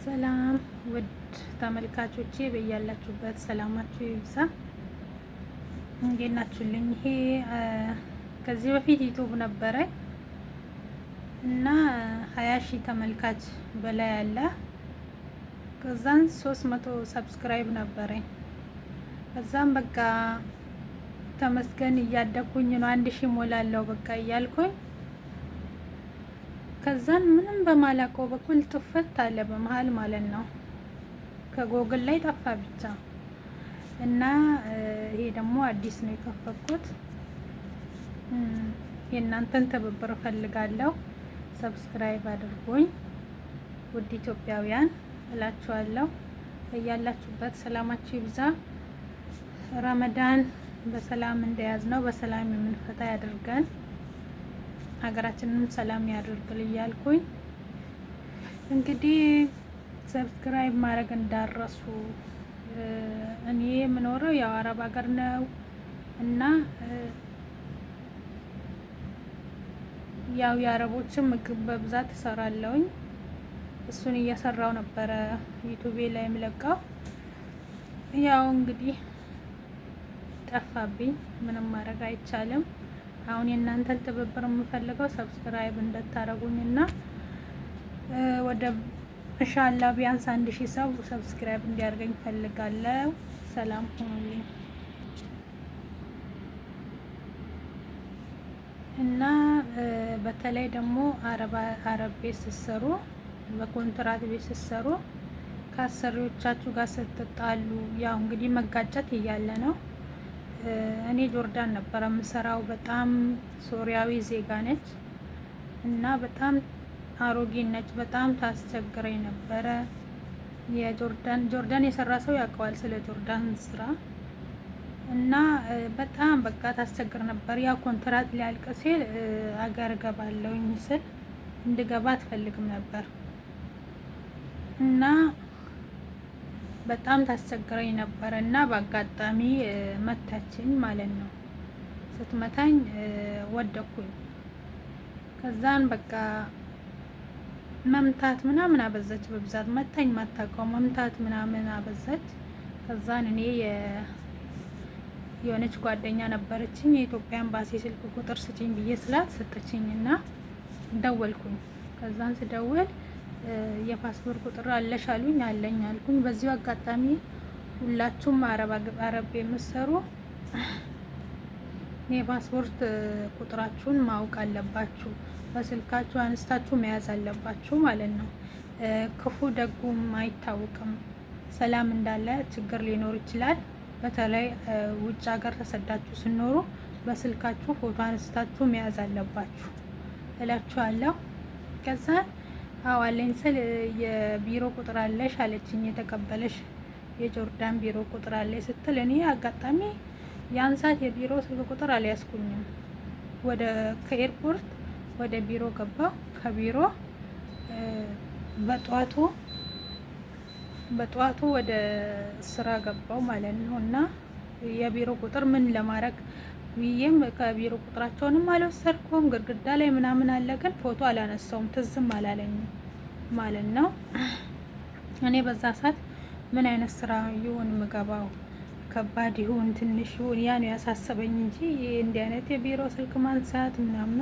ሰላም ውድ ተመልካቾቼ በያላችሁበት ሰላማችሁ ይብዛ። እንዴት ናችሁልኝ? ይሄ ከዚህ በፊት ዩቲዩብ ነበረ እና 20 ሺህ ተመልካች በላይ አለ። ከዛን 300 ሰብስክራይብ ነበረኝ። ከዛም በቃ ተመስገን እያደኩኝ ነው 1000 ሞላለው በቃ እያልኩኝ ከዛን ምንም በማላውቀው በኩል ጥፍት አለ በመሃል ማለት ነው። ከጎግል ላይ ጠፋ ብቻ እና ይሄ ደግሞ አዲስ ነው የከፈትኩት። የእናንተን ትብብር እፈልጋለሁ። ሰብስክራይብ አድርጉኝ ውድ ኢትዮጵያውያን እላችኋለሁ። በያላችሁበት ሰላማችሁ ይብዛ። ረመዳን በሰላም እንደያዝነው በሰላም የምንፈታ ያድርገን። ሀገራችንን ሰላም ያድርግል እያልኩኝ እንግዲህ ሰብስክራይብ ማድረግ እንዳረሱ። እኔ የምኖረው ያው አረብ ሀገር ነው እና ያው የአረቦችን ምግብ በብዛት እሰራለሁኝ። እሱን እየሰራው ነበረ ዩቲዩብ ላይ የምለቀው። ያው እንግዲህ ጠፋብኝ፣ ምንም ማድረግ አይቻልም። አሁን የእናንተን ትብብር የምፈልገው ሰብስክራይብ እንድታረጉኝና ወደ ኢንሻአላህ ቢያንስ 1000 ሰው ሰብስክራይብ እንዲያደርገኝ ፈልጋለሁ። ሰላም ሁኑልኝ እና በተለይ ደግሞ አረብ ቤት ስትሰሩ፣ በኮንትራት ቤት ስትሰሩ ከአሰሪዎቻችሁ ጋር ስትጣሉ ያው እንግዲህ መጋጨት እያለ ነው። እኔ ጆርዳን ነበር የምሰራው። በጣም ሶሪያዊ ዜጋ ነች እና በጣም አሮጌ ነች። በጣም ታስቸግረኝ ነበረ። ጆርዳን የሰራ ሰው ያውቀዋል ስለ ጆርዳን ስራ እና በጣም በቃ ታስቸግር ነበር። ያው ኮንትራት ሊያልቅ ሲል አገር ገባለሁኝ ስል እንድገባ አትፈልግም ነበር እና በጣም ታስቸግረኝ ነበር እና በአጋጣሚ መታችኝ ማለት ነው። ስትመታኝ ወደኩኝ። ከዛን በቃ መምታት ምናምን አበዛች። በብዛት መታኝ፣ ማታውቀው መምታት ምናምን አበዛች። ከዛን እኔ የሆነች ጓደኛ ነበረችኝ፣ የኢትዮጵያ ኤምባሲ ስልክ ቁጥር ስጪኝ ብዬ ስላት ሰጠችኝና ደወልኩኝ። ከዛን ስደውል የፓስፖርት ቁጥር አለሽ አሉኝ። አለኝ አልኩኝ። በዚሁ አጋጣሚ ሁላችሁም አረብ የምትሰሩ የፓስፖርት ቁጥራችሁን ማወቅ አለባችሁ። በስልካችሁ አንስታችሁ መያዝ አለባችሁ ማለት ነው። ክፉ ደጉም አይታወቅም። ሰላም እንዳለ ችግር ሊኖር ይችላል። በተለይ ውጭ ሀገር ተሰዳችሁ ስኖሩ በስልካችሁ ፎቶ አንስታችሁ መያዝ አለባችሁ እላችኋለሁ። ከዛ አዋለኝ ስል የቢሮ ቁጥር አለሽ አለችኝ። የተቀበለሽ የጆርዳን ቢሮ ቁጥር አለሽ ስትል እኔ አጋጣሚ ያን ሰዓት የቢሮ ስልክ ቁጥር አልያዝኩኝም። ከኤርፖርት ወደ ቢሮ ገባሁ። ከቢሮ በጠዋቱ ወደ ስራ ገባው ማለት ነው። እና የቢሮ ቁጥር ምን ለማድረግ ብዬም ከቢሮ ቁጥራቸውንም አልወሰድኩም። ግድግዳ ላይ ምናምን አለ፣ ግን ፎቶ አላነሳውም፣ ትዝም አላለኝም ማለት ነው። እኔ በዛ ሰዓት ምን አይነት ስራ ይሁን ምገባው፣ ከባድ ይሁን ትንሽ ይሁን ያ ነው ያሳሰበኝ እንጂ እንዲህ አይነት የቢሮ ስልክ ማንሳት ምናምን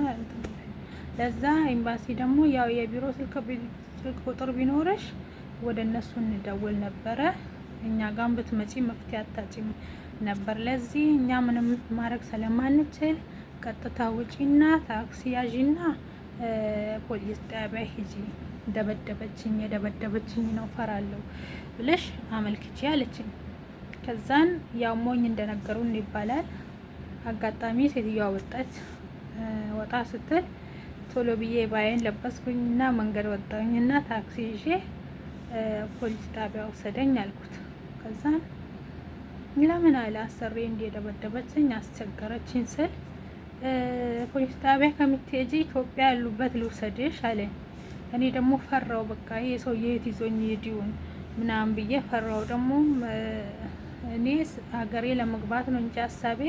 ለዛ ኤምባሲ ደግሞ ያው የቢሮ ስልክ ቁጥር ቢኖርሽ ወደ እነሱ እንደውል ነበረ። እኛ ጋር ብትመጪ መፍትሄ አታጭም ነበር። ለዚህ እኛ ምንም ማድረግ ስለማንችል ቀጥታ ውጪና ታክሲ ያዢና ፖሊስ ጣቢያ ሂጂ፣ የደበደበችኝ ነው ፈራለሁ ብለሽ አመልክቼ አለችኝ። ከዛን ያው ሞኝ እንደነገሩን ይባላል። አጋጣሚ ሴትዮዋ ወጣች። ወጣ ስትል ቶሎ ብዬ ባይን ለበስኩኝና መንገድ ወጣሁኝና ታክሲ ይዤ ፖሊስ ጣቢያ ወሰደኝ አልኩት። ከዛን ለምን አለ አሰሪ እንደደበደበችኝ አስቸገረችኝ ስል ፖሊስ ጣቢያ ከምትሄጂ ኢትዮጵያ ያሉበት ልውሰድሽ አለኝ። እኔ ደግሞ ፈራው። በቃ ይሄ ሰውዬ የት ይዞኝ ይዲውን ምናምን ብዬ ፈራው። ደግሞ እኔ ሀገሬ ለመግባት ነው እንጂ ሀሳቤ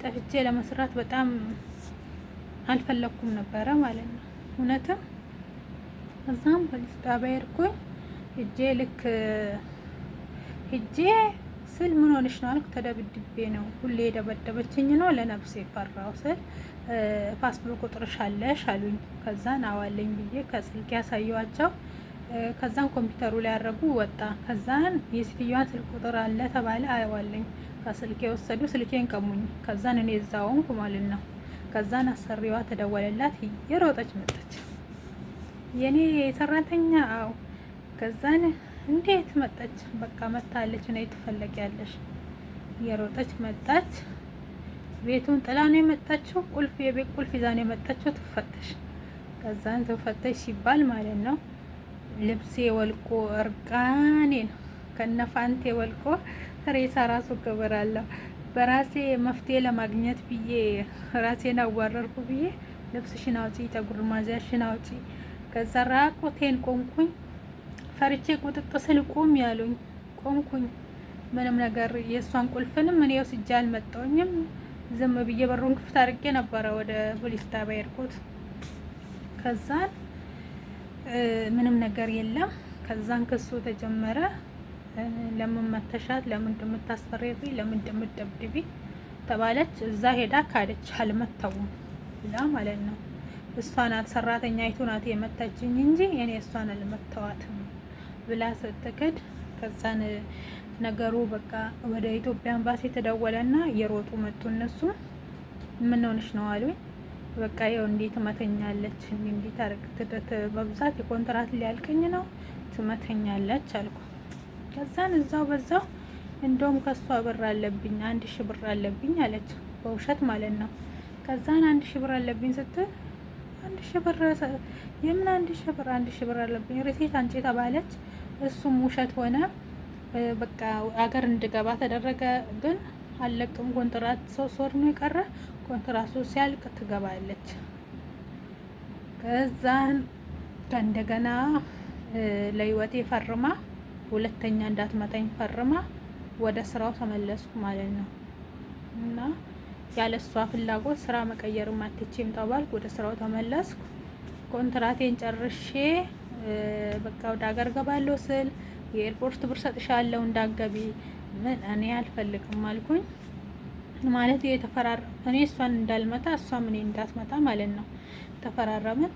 ጠፍቼ ለመስራት በጣም አልፈለኩም ነበረ ማለት ነው። እውነትም እዛም ፖሊስ ጣቢያ ሄድኩኝ። ሂጄ ልክ ሂጄ ስል ምን ሆነሽ ነው አልኩ። ተደብድቤ ነው ሁሌ የደበደበችኝ ነው ለነፍሴ ፈራው ስል ፓስፖርት ቁጥርሽ አለሽ አሉኝ። ከዛን አዋለኝ ብዬ ከስልክ ያሳየዋቸው። ከዛን ኮምፒውተሩ ላይ ያደረጉ ወጣ። ከዛን የሴትዮዋን ስልክ ቁጥር አለ ተባለ አዋለኝ። ከስልክ የወሰዱ ስልኬን ቀሙኝ። ከዛን እኔ እዛውን ማለት ነው። ከዛን አሰሪዋ ተደወለላት፣ እየሮጠች መጣች። የኔ ሰራተኛ አው። ከዛን እንዴት መጣች? በቃ መታለች፣ ነይ ትፈለጊያለሽ። እየሮጠች መጣች። ቤቱን ጥላ ነው የመጣችው። ቁልፍ የቤት ቁልፍ ይዛ ነው የመጣችው። ትፈተሽ። ከዛን ትፈተሽ ሲባል ማለት ነው ልብሴ ወልቆ እርቃኔን ከነፋንቴ ወልቆ ሬሳ ራሱ ክብር አለው። በራሴ መፍትሄ ለማግኘት ብዬ ራሴን አዋረርኩ ብዬ ልብስሽን አውጪ፣ ፀጉር ማዚያሽን አውጪ። ከዛ ራቁቴን ቆምኩኝ። ፈርቼ ቁጥጥ ስል ቁም ያሉኝ ቆምኩኝ። ምንም ነገር የእሷን ቁልፍንም እኔ ወስጄ አልመጣሁኝም። ዝም ብዬ በሩን ክፍት አድርጌ ነበረ ወደ ፖሊስ ጣቢያ የሄድኩት። ከዛን ምንም ነገር የለም። ከዛን ክሱ ተጀመረ። ለምን መተሻት? ለምን እንደምታስፈሪሪ? ለምን እንደምትደብድቢ ተባለች። እዛ ሄዳ ካደች። አልመታውም ብላ ማለት ነው። እሷ ናት ሰራተኛይቱ ናት የመታችኝ እንጂ እኔ እሷን አልመታዋትም ብላ ስትክድ፣ ከዛን ነገሩ በቃ ወደ ኢትዮጵያ ኤምባሲ ተደወለና እየሮጡ መጡ። እነሱ ምን ሆነሽ ነው አሉኝ። በቃ ይኸው እንዴት ትመተኛለች፣ እንዴት አርግትደት በብዛት የኮንትራት ሊያልቀኝ ነው ትመተኛለች አልኩ። ከዛን እዛው በዛው እንደውም ከሷ ብር አለብኝ 1000 ብር አለብኝ አለች፣ በውሸት ማለት ነው። ከዛን 1000 ብር አለብኝ ስትል 1000 ብር የምን 1000 ብር 1000 ብር አለብኝ ሪሲት አንጪ ተባለች። እሱም ውሸት ሆነ። በቃ አገር እንድገባ ተደረገ። ግን አለቅም ኮንትራት 3 ወር ነው የቀረ። ኮንትራቱ ሲያልቅ ትገባለች። ከዛን እንደገና ለህይወቴ ፈርማ ሁለተኛ እንዳትመጣኝ ፈርማ ወደ ስራው ተመለስኩ ማለት ነው። እና ያለሷ ፍላጎት ስራ መቀየር ማትችም ተባልኩ። ወደ ስራው ተመለስኩ። ኮንትራቴን ጨርሼ በቃ ወደ ሀገር ገባለሁ ስል የኤርፖርት ብር ሰጥሻለሁ እንዳገቢ ምን እኔ አልፈልግም አልኩኝ። ማለት እኔ እሷን እንዳልመታ እሷም እኔ እንዳትመታ ማለት ነው። ተፈራረምን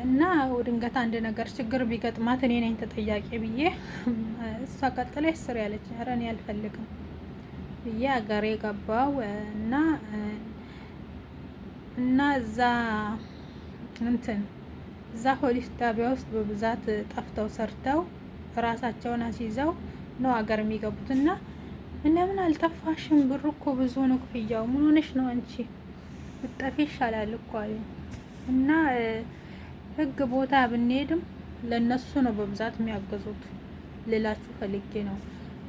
እና ድንገት አንድ ነገር ችግር ቢገጥማት እኔ ነኝ ተጠያቂ ብዬ እሷ ቀጥላ ስር ያለች ኧረ እኔ አልፈልግም ብዬ ሀገሬ ገባው እና እዛ ፖሊስ ጣቢያ ውስጥ በብዛት ጠፍተው ሰርተው ራሳቸውን አስይዘው ነው ሀገር የሚገቡትና ለምን አልጠፋሽም? ብሩ እኮ ብዙ ነው ክፍያው። ምን ሆነሽ ነው አንቺ? ብጠፊ ይሻላል እኮ አለኝ። እና ህግ ቦታ ብንሄድም ለነሱ ነው በብዛት የሚያገዙት ልላችሁ ፈልጌ ነው።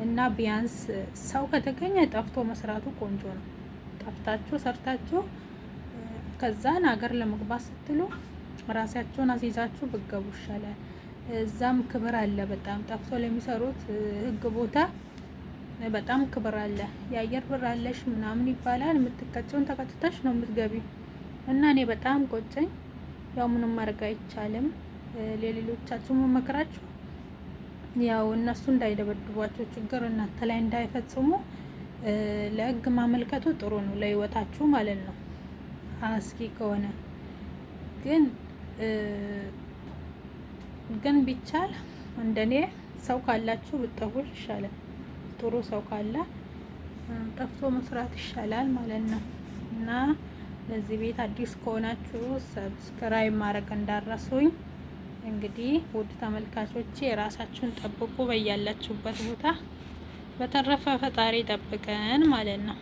እና ቢያንስ ሰው ከተገኘ ጠፍቶ መስራቱ ቆንጆ ነው። ጠፍታችሁ ሰርታችሁ ከዛን ሀገር ለመግባት ስትሉ ራሳቸውን አስይዛችሁ ብገቡ ይሻላል። እዛም ክብር አለ በጣም ጠፍቶ ለሚሰሩት ህግ ቦታ በጣም ክብር አለ። የአየር ብር አለሽ ምናምን ይባላል። የምትቀጭውን ተቀጥተሽ ነው የምትገቢ። እና እኔ በጣም ቆጨኝ። ያው ምንም ማድረግ አይቻልም። ለሌሎቻችሁ መመክራችሁ ያው እነሱ እንዳይደበድቧቸው ችግር እናንተ ላይ እንዳይፈጽሙ ለህግ ማመልከቱ ጥሩ ነው፣ ለህይወታችሁ ማለት ነው። አስኪ ከሆነ ግን ቢቻል እንደኔ ሰው ካላችሁ ብትጠፉ ይሻላል። ጥሩ ሰው ካለ ጠፍቶ መስራት ይሻላል ማለት ነው። እና ለዚህ ቤት አዲስ ከሆናችሁ ሰብስክራይብ ማድረግ እንዳረሱኝ። እንግዲህ ውድ ተመልካቾቼ ራሳችሁን ጠብቁ በያላችሁበት ቦታ። በተረፈ ፈጣሪ ጠብቀን ማለት ነው።